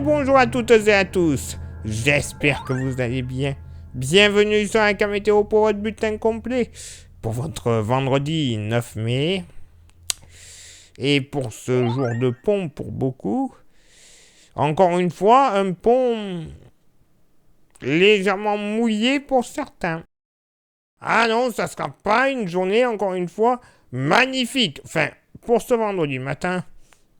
Bonjour à toutes et à tous, j'espère que vous allez bien. Bienvenue sur un météo pour votre bulletin complet pour votre vendredi 9 mai. Et pour ce jour de pont pour beaucoup, encore une fois, un pont légèrement mouillé pour certains. Ah non, ça sera pas une journée, encore une fois, magnifique. Enfin, pour ce vendredi matin,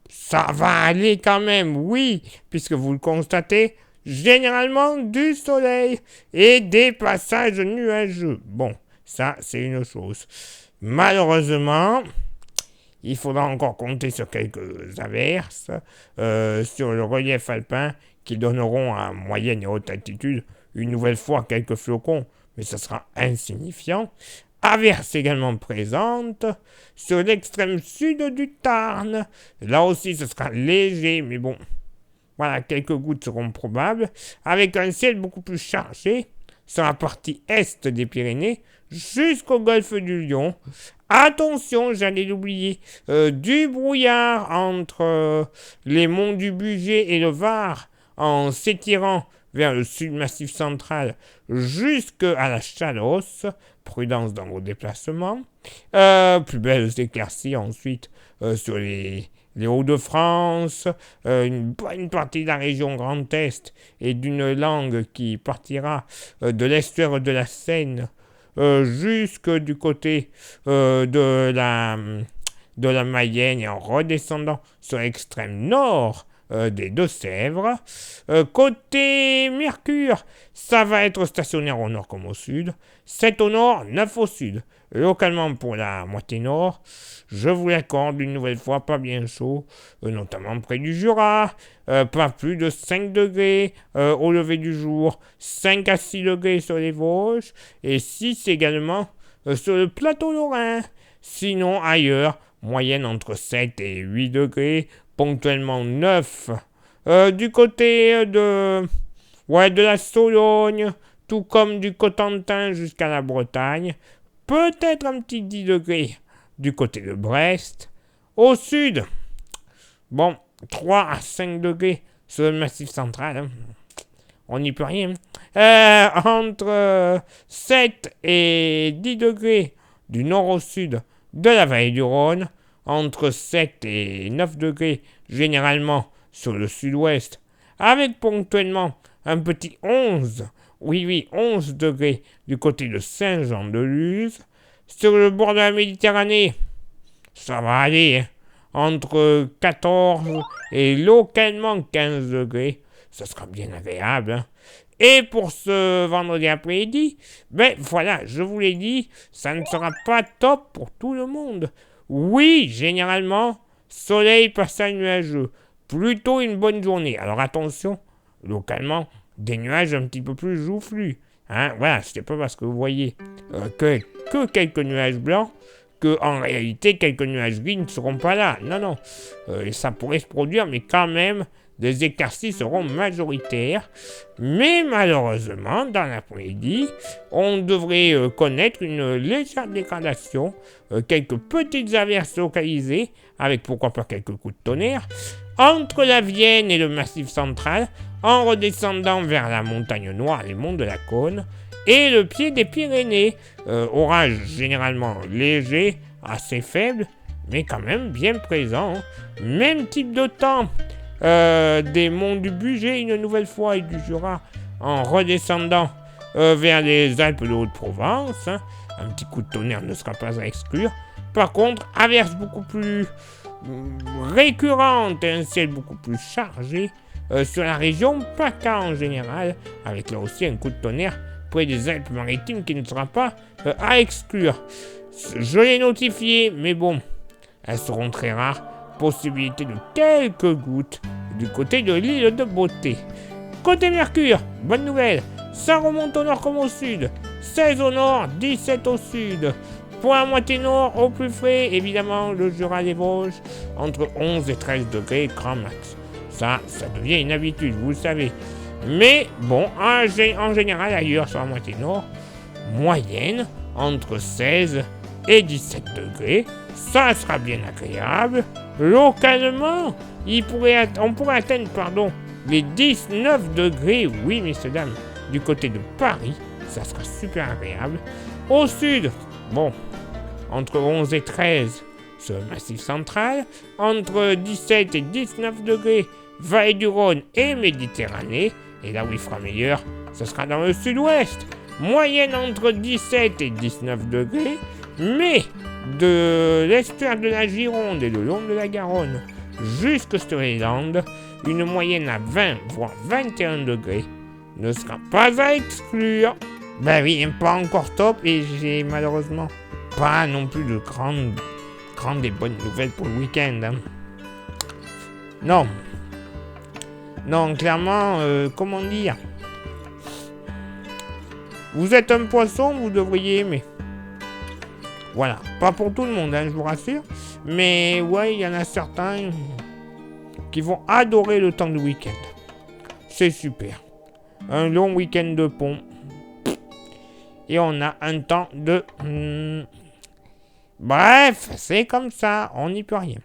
ça va aller quand même, oui, puisque vous le constatez, généralement du soleil et des passages nuageux. Bon, ça, c'est une chose. Malheureusement, il faudra encore compter sur quelques averses sur le relief alpin qui donneront à moyenne et haute altitude une nouvelle fois quelques flocons, mais ça sera insignifiant. Averses également présentes sur l'extrême sud du Tarn. Là aussi, ce sera léger, mais bon, voilà, quelques gouttes seront probables, avec un ciel beaucoup plus chargé sur la partie est des Pyrénées jusqu'au golfe du Lion. Attention, j'allais l'oublier, du brouillard entre les monts du Bugey et le Var en s'étirant vers le sud massif central jusqu'à la Chalosse. Prudence dans vos déplacements. Plus belles éclaircies ensuite sur les Hauts-de-France, une bonne partie de la région Grand Est et d'une langue qui partira de l'estuaire de la Seine jusque du côté de la Mayenne et en redescendant sur l'extrême nord des Deux-Sèvres. Côté Mercure, ça va être stationnaire au nord comme au sud. 7 au nord, 9 au sud. Localement pour la moitié nord, je vous l'accorde une nouvelle fois, pas bien chaud, notamment près du Jura, pas plus de 5 degrés au lever du jour, 5 à 6 degrés sur les Vosges, et 6 également sur le plateau lorrain. Sinon, ailleurs, moyenne entre 7 et 8 degrés, ponctuellement 9 du côté de la Sologne, tout comme du Cotentin jusqu'à la Bretagne, peut-être un petit 10 degrés du côté de Brest. Au sud, bon, 3 à 5 degrés sur le massif central, hein. On n'y peut rien. Entre 7 et 10 degrés du nord au sud de la vallée du Rhône, entre 7 et 9 degrés généralement sur le sud-ouest, avec ponctuellement un petit 11 degrés du côté de Saint-Jean-de-Luz. Sur le bord de la Méditerranée, ça va aller, hein, entre 14 et localement 15 degrés. Ça sera bien agréable, hein. Et pour ce vendredi après-midi, ben voilà, je vous l'ai dit, ça ne sera pas top pour tout le monde. Oui, généralement, soleil, passage nuageux. Plutôt une bonne journée. Alors attention, localement, des nuages un petit peu plus joufflus. Hein, voilà, c'est pas parce que vous voyez que quelques nuages blancs que en réalité quelques nuages gris ne seront pas là. Non. Et ça pourrait se produire, mais quand même, des éclaircies seront majoritaires. Mais malheureusement, dans l'après-midi, on devrait connaître une légère dégradation, quelques petites averses localisées, avec pourquoi pas quelques coups de tonnerre, entre la Vienne et le Massif central, en redescendant vers la montagne noire, les monts de la Cône, et le pied des Pyrénées. Orage généralement léger, assez faible, mais quand même bien présent. Même type de temps des monts du Bugey une nouvelle fois et du Jura, en redescendant vers les Alpes de Haute-Provence. Un petit coup de tonnerre ne sera pas à exclure. Par contre, averse beaucoup plus récurrente et un ciel beaucoup plus chargé sur la région PACA en général, avec là aussi un coup de tonnerre près des Alpes-Maritimes qui ne sera pas à exclure. Je l'ai notifié, mais bon, elles seront très rares. Possibilité de quelques gouttes du côté de l'île de Beauté. Côté Mercure, bonne nouvelle, ça remonte au nord comme au sud. 16 au nord, 17 au sud. Pour la moitié nord, au plus frais, évidemment, le Jura des Vosges, entre 11 et 13 degrés, grand max. Ça devient une habitude, vous le savez. Mais bon, en général, ailleurs, sur la moitié nord, moyenne, entre 16 et 17 degrés. Ça sera bien agréable. Localement, on pourrait atteindre les 19 degrés, oui, messieurs, dames, du côté de Paris, ça sera super agréable. Au sud, bon, entre 11 et 13, sur le Massif central, entre 17 et 19 degrés, Vallée du Rhône et Méditerranée, et là où il fera meilleur, ce sera dans le sud-ouest, moyenne entre 17 et 19 degrés, mais de l'estuaire de la Gironde et le long de la Garonne jusque sur les Landes, une moyenne à 20 voire 21 degrés ne sera pas à exclure. Ben oui, pas encore top, et j'ai malheureusement pas non plus de grandes et bonnes nouvelles pour le week-end. Hein. Non, clairement, comment dire, vous êtes un poisson, vous devriez aimer. Voilà, pas pour tout le monde, hein, je vous rassure, mais ouais, il y en a certains qui vont adorer le temps du week-end. C'est super. Un long week-end de pont. Et on a un temps de... Bref, c'est comme ça, on n'y peut rien.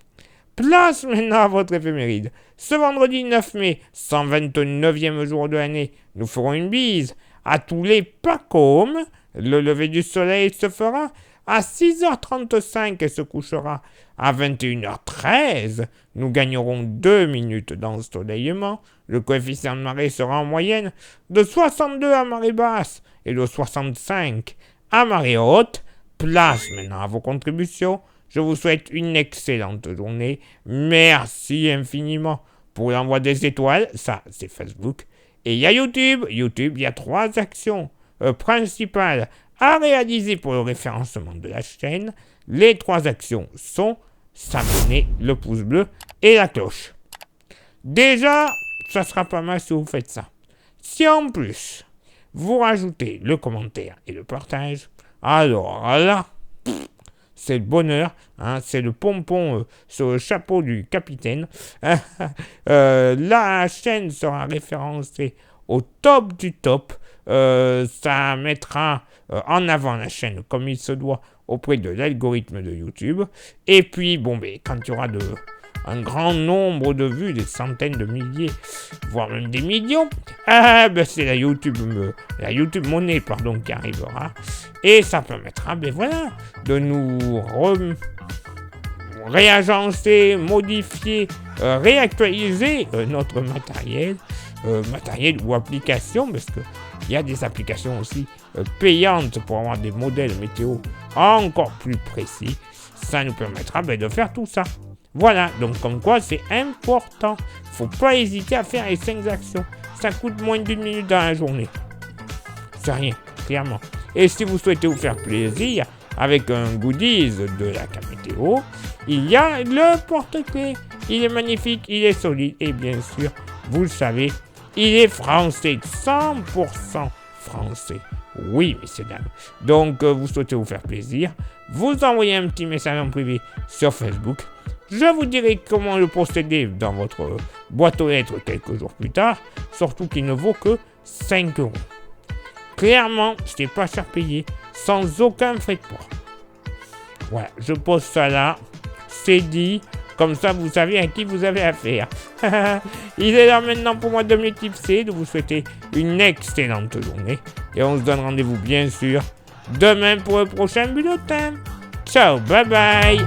Place maintenant à votre éphéméride. Ce vendredi 9 mai, 129e jour de l'année, nous ferons une bise à tous les Pacômes. Le lever du soleil se fera à 6h35 et se couchera à 21h13. Nous gagnerons 2 minutes d'ensoleillement. Le coefficient de marée sera en moyenne de 62 à marée basse et de 65 à marée haute. Place maintenant à vos contributions. Je vous souhaite une excellente journée. Merci infiniment pour l'envoi des étoiles. Ça, c'est Facebook. Et il y a YouTube. YouTube, il y a 3 actions principales à réaliser pour le référencement de la chaîne. Les 3 actions sont s'abonner, le pouce bleu et la cloche. Déjà, ça sera pas mal si vous faites ça. Si en plus, vous rajoutez le commentaire et le partage, alors là, c'est le bonheur, hein, c'est le pompon sur le chapeau du capitaine. La chaîne sera référencée au top du top. Ça mettra en avant la chaîne comme il se doit auprès de l'algorithme de YouTube. Et puis, quand il y aura un grand nombre de vues, des centaines de milliers, voire même des millions, c'est la YouTube monnaie, qui arrivera. Et ça permettra, de nous réagencer, modifier, réactualiser notre matériel ou application, parce que il y a des applications aussi payantes pour avoir des modèles météo encore plus précis. Ça nous permettra de faire tout ça. Voilà, donc comme quoi c'est important. Faut pas hésiter à faire les 5 actions. Ça coûte moins d'1 minute dans la journée. C'est rien, clairement. Et si vous souhaitez vous faire plaisir avec un goodies de la Camétéo, il y a le porte-clés. Il est magnifique, il est solide et bien sûr, vous le savez, il est français, 100% français. Oui, messieurs, dames. Donc, vous souhaitez vous faire plaisir, vous envoyez un petit message en privé sur Facebook. Je vous dirai comment le procéder dans votre boîte aux lettres quelques jours plus tard, surtout qu'il ne vaut que 5 €. Clairement, c'est pas cher payé, sans aucun frais de port. Voilà, je pose ça là, c'est dit, comme ça vous savez à qui vous avez affaire. Il est là maintenant pour moi de m'éclipser, de vous souhaiter une excellente journée, et on se donne rendez-vous bien sûr demain pour le prochain bulletin. Ciao, bye bye.